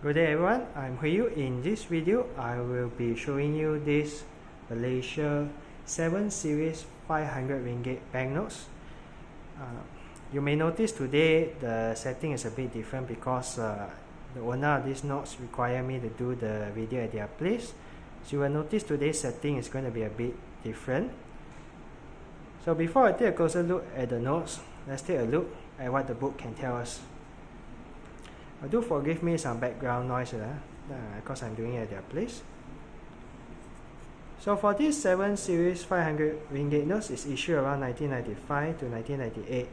Good day everyone, I'm Hui. In this video, I will be showing you this Malaysia 7 Series 500 ringgit banknotes. You may notice today the setting is a bit different because the owner of these notes require me to do the video at their place. So you will notice today's setting is going to be a bit different. So before I take a closer look at the notes, let's take a look at what the book can tell us. Do forgive me some background noise because I'm doing it at their place. So for this 7 Series 500 ringgit notes is issued around 1995 to 1998.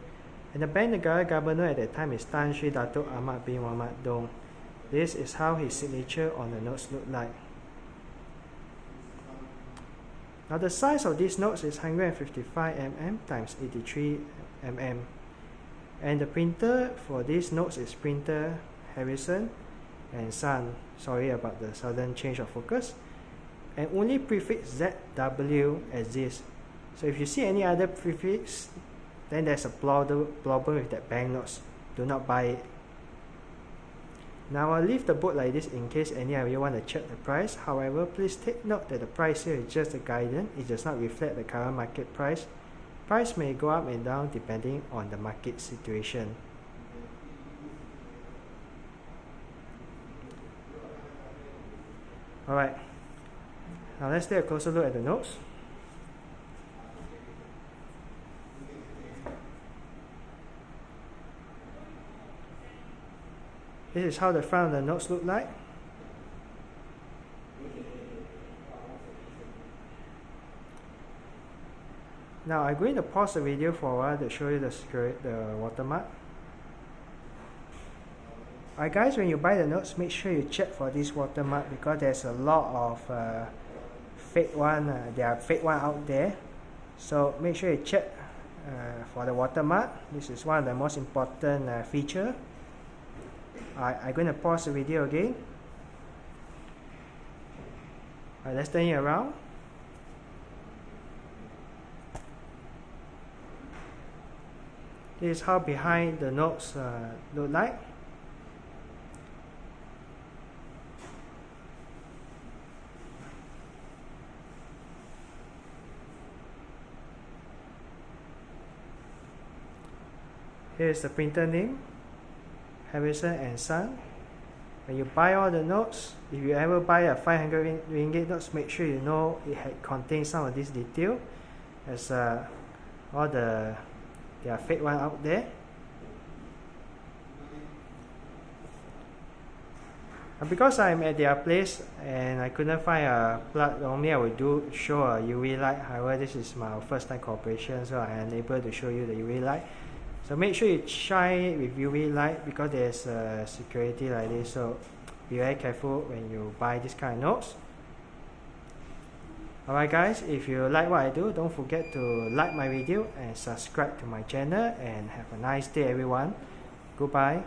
And the Bank Negara Governor at that time is Tan Sri Datuk Ahmad bin Muhammad Dong. This is how his signature on the notes look like. Now the size of these notes is 155 mm times 83 mm. And the printer for these notes is printer Harrison and Son. Sorry about the sudden change of focus. And only prefix ZW exists. So if you see any other prefix, then there's a problem with that banknotes. Do not buy it. Now I'll leave the book like this in case any of you want to check the price. However, please take note that the price here is just a guidance. It does not reflect the current market price. Price may go up and down depending on the market situation. Alright, now let's take a closer look at the notes. This is how the front of the notes look like. Now I'm going to pause the video for a while to show you the watermark. Alright guys, when you buy the notes, make sure you check for this watermark because there's a lot of fake one. There are fake one out there. So make sure you check for the watermark. This is one of the most important feature. I'm going to pause the video again. Alright, let's turn it around. This is how behind the notes look like. Here's the printer name, Harrison and Son. When you buy all the notes, if you ever buy a 500 ringgit notes, make sure you know it contains some of this detail, as all there are fake one out there. And because I'm at their place and I couldn't find a plug, normally I would show a UV light. However, this is my first time cooperation, so I am unable to show you the UV light. So make sure you shine it with UV light because there's security like this. So be very careful when you buy this kind of notes. Alright guys, if you like what I do, don't forget to like my video and subscribe to my channel, and have a nice day everyone. Goodbye.